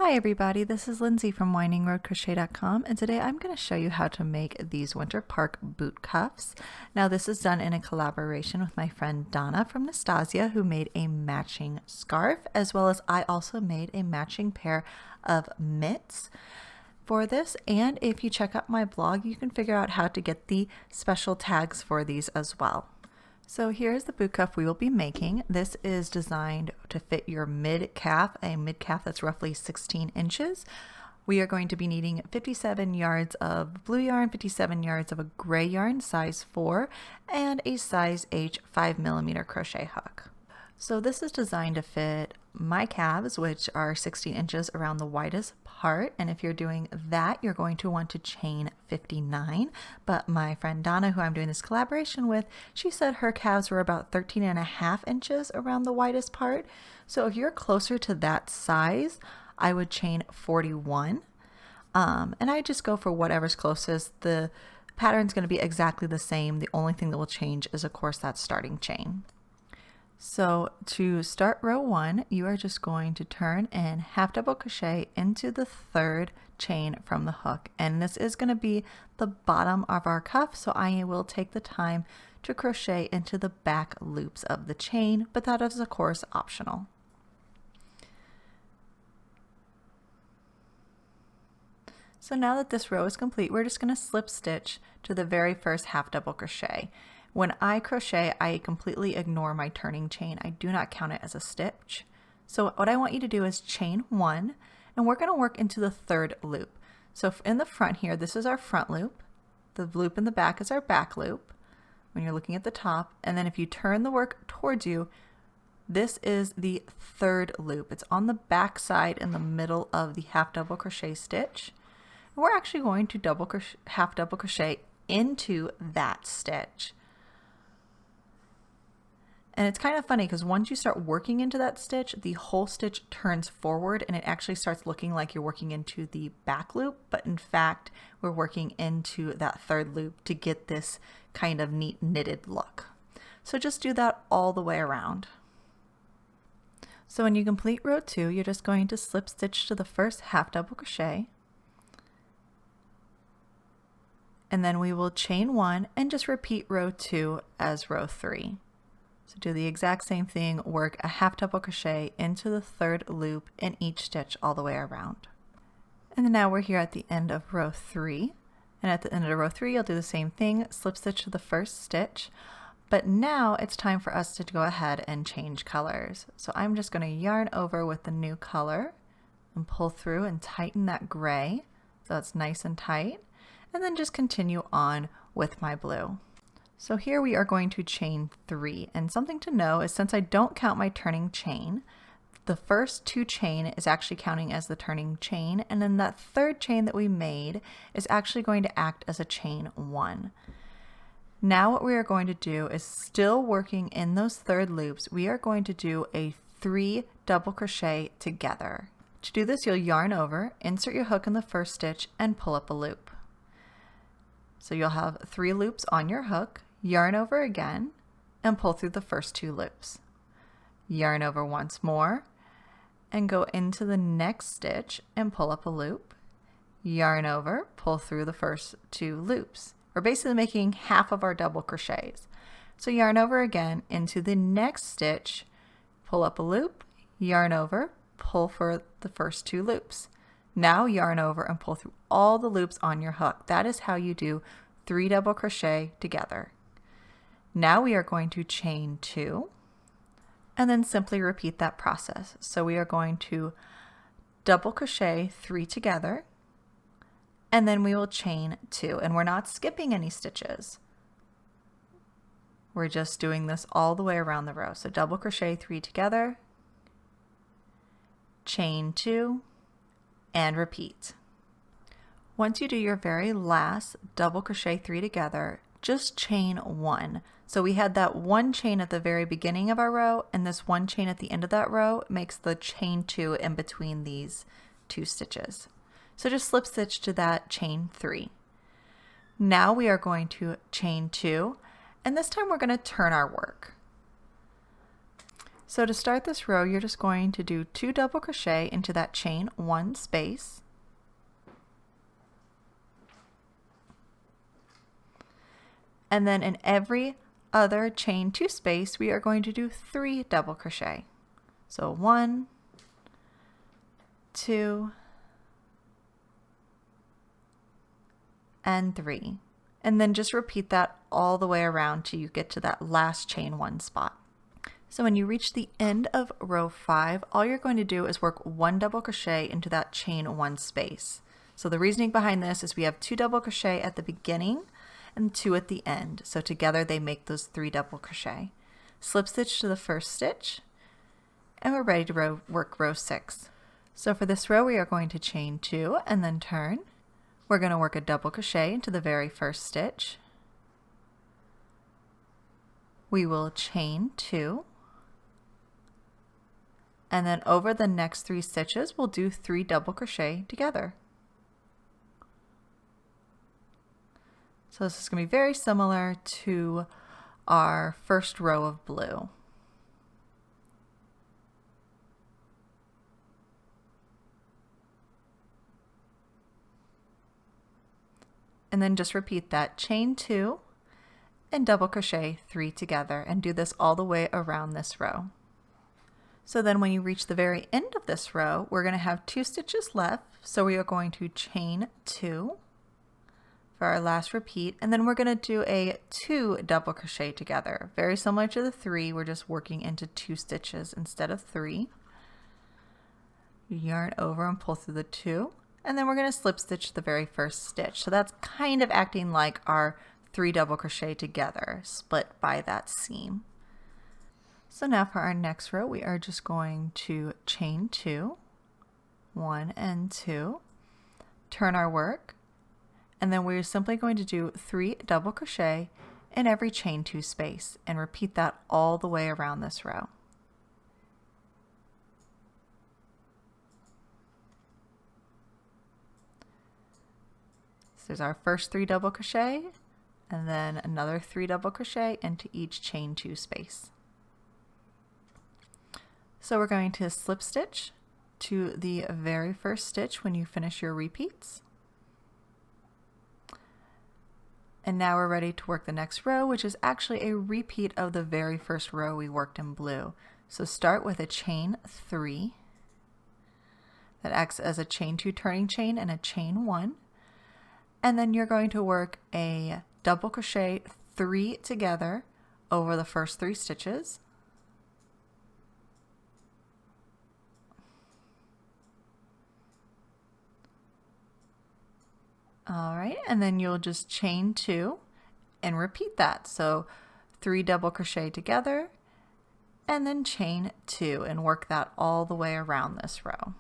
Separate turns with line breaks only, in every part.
Hi everybody, this is Lindsay from windingroadcrochet.com, and today I'm going to show you how to make these Winter Park boot cuffs. Now this is done in a collaboration with my friend Donna from Nastasia, who made a matching scarf, as well as I also made a matching pair of mitts for this. And if you check out my blog, you can figure out how to get the special tags for these as well. So here's the boot cuff we will be making. This is designed to fit your mid-calf, a mid-calf that's roughly 16 inches. We are going to be needing 57 yards of blue yarn, 57 yards of a gray yarn, size 4, and a size H 5mm crochet hook. So this is designed to fit my calves, which are 16 inches around the widest part, and if you're doing that, you're going to want to chain 59. But my friend Donna, who I'm doing this collaboration with, she said her calves were about 13.5 inches around the widest part. So if you're closer to that size, I would chain 41. And I just go for whatever's closest. The pattern's going to be exactly the same. The only thing that will change is, of course, that starting chain. So to start row 1, you are just going to turn and half double crochet into the third chain from the hook. And this is going to be the bottom of our cuff, so I will take the time to crochet into the back loops of the chain, but that is of course optional. So now that this row is complete, we're just going to slip stitch to the very first half double crochet. When I crochet, I completely ignore my turning chain. I do not count it as a stitch. So what I want you to do is chain 1, and we're going to work into the third loop. So in the front here, this is our front loop. The loop in the back is our back loop when you're looking at the top. And then if you turn the work towards you, this is the third loop. It's on the back side in the middle of the half double crochet stitch. And we're actually going to half double crochet into that stitch. And it's kind of funny because once you start working into that stitch, the whole stitch turns forward and it actually starts looking like you're working into the back loop, but in fact, we're working into that third loop to get this kind of neat knitted look. So just do that all the way around. So when you complete row 2, you're just going to slip stitch to the first half double crochet, and then we will chain 1 and just repeat row 2 as row 3. So do the exact same thing, work a half double crochet into the third loop in each stitch all the way around. And then now we're here at the end of row 3. And at the end of row 3, you'll do the same thing, slip stitch to the first stitch. But now it's time for us to go ahead and change colors. So I'm just going to yarn over with the new color and pull through and tighten that gray so it's nice and tight. And then just continue on with my blue. So here we are going to chain 3, and something to know is since I don't count my turning chain, the first 2 chain is actually counting as the turning chain, and then that third chain that we made is actually going to act as a chain 1. Now what we are going to do is, still working in those third loops, we are going to do a 3 double crochet together. To do this, you'll yarn over, insert your hook in the first stitch, and pull up a loop. So you'll have 3 loops on your hook, yarn over again, and pull through the first 2 loops. Yarn over once more, and go into the next stitch and pull up a loop. Yarn over, pull through the first 2 loops. We're basically making half of our double crochets. So yarn over again into the next stitch, pull up a loop, yarn over, pull for the first 2 loops. Now yarn over and pull through all the loops on your hook. That is how you do 3 double crochet together. Now we are going to chain 2 and then simply repeat that process. So we are going to double crochet 3 together, and then we will chain 2, and we're not skipping any stitches. We're just doing this all the way around the row. So double crochet 3 together, chain 2, and repeat. Once you do your very last double crochet 3 together, just chain 1. So we had that 1 chain at the very beginning of our row, and this 1 chain at the end of that row makes the chain 2 in between these 2 stitches. So just slip stitch to that chain 3. Now we are going to chain 2, and this time we're going to turn our work. So to start this row, you're just going to do 2 double crochet into that chain 1 space. And then in every other chain 2 space, we are going to do 3 double crochet. So 1, 2, and 3. And then just repeat that all the way around till you get to that last chain 1 spot. So when you reach the end of row 5, all you're going to do is work 1 double crochet into that chain 1 space. So the reasoning behind this is we have 2 double crochet at the beginning and 2 at the end. So together they make those 3 double crochet. Slip stitch to the first stitch, and we're ready to work row 6. So for this row, we are going to chain 2 and then turn. We're going to work a double crochet into the very first stitch. We will chain 2. And then over the next 3 stitches, we'll do 3 double crochet together. So this is going to be very similar to our first row of blue. And then just repeat that, chain 2 and double crochet 3 together, and do this all the way around this row. So then when you reach the very end of this row, we're going to have 2 stitches left. So we are going to chain 2 for our last repeat, and then we're going to do a 2 double crochet together. Very similar to the 3, we're just working into 2 stitches instead of 3. Yarn over and pull through the 2, and then we're going to slip stitch the very first stitch. So that's kind of acting like our 3 double crochet together, split by that seam. So now for our next row, we are just going to chain 2, 1 and 2, turn our work, and then we're simply going to do 3 double crochet in every chain 2 space, and repeat that all the way around this row. So there's our first 3 double crochet, and then another 3 double crochet into each chain 2 space. So we're going to slip stitch to the very first stitch when you finish your repeats. And now we're ready to work the next row, which is actually a repeat of the very first row we worked in blue. So start with a chain 3 that acts as a chain 2 turning chain and a chain 1. And then you're going to work a double crochet 3 together over the first 3 stitches. All right, and then you'll just chain 2 and repeat that. So 3 double crochet together and then chain 2 and work that all the way around this row.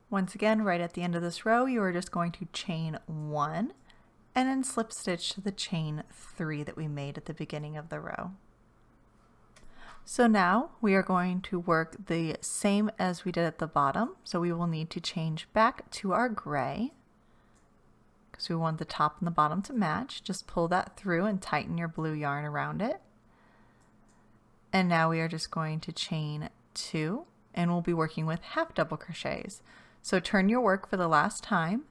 Once again, right at the end of this row, you are just going to chain 1 and then slip stitch to the chain 3 that we made at the beginning of the row. So now we are going to work the same as we did at the bottom. So we will need to change back to our gray because we want the top and the bottom to match. Just pull that through and tighten your blue yarn around it. And now we are just going to chain 2, and we'll be working with half double crochets. So turn your work for the last time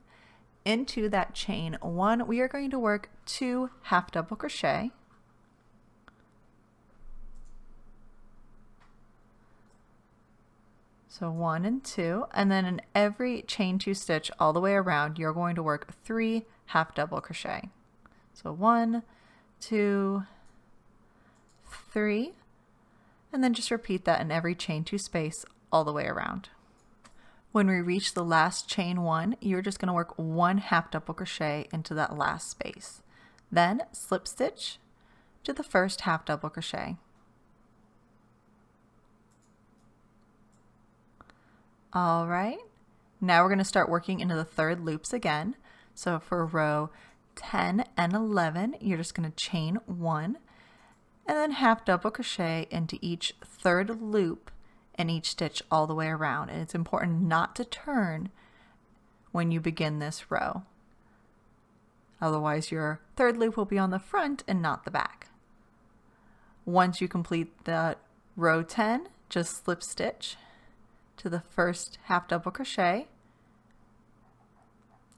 into that chain 1. We are going to work 2 half double crochet. So 1 and 2, and then in every chain 2 stitch all the way around, you're going to work 3 half double crochet. So 1, 2, 3, and then just repeat that in every chain 2 space all the way around. When we reach the last chain 1, you're just going to work 1 half double crochet into that last space. Then slip stitch to the first half double crochet. All right, now we're going to start working into the third loops again. So for row 10 and 11, you're just going to chain 1 and then half double crochet into each third loop in each stitch all the way around. And it's important not to turn when you begin this row. Otherwise your third loop will be on the front and not the back. Once you complete that row 10, just slip stitch to the first half double crochet,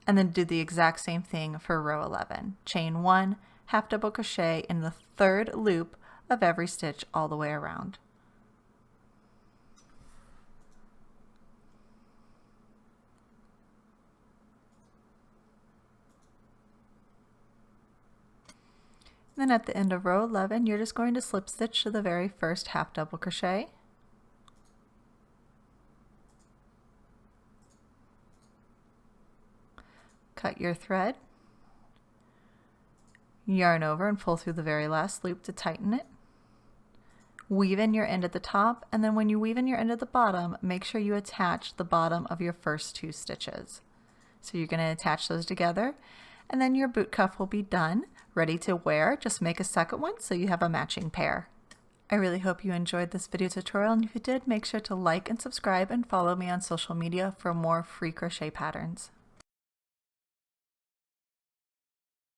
and then do the exact same thing for row 11. Chain 1, half double crochet in the third loop of every stitch all the way around. Then at the end of row 11, you're just going to slip stitch to the very first half double crochet. Cut your thread, yarn over and pull through the very last loop to tighten it. Weave in your end at the top, and then when you weave in your end at the bottom, make sure you attach the bottom of your first 2 stitches. So you're going to attach those together, and then your boot cuff will be done, ready to wear. Just make a second one so you have a matching pair. I really hope you enjoyed this video tutorial, and if you did, make sure to like and subscribe and follow me on social media for more free crochet patterns.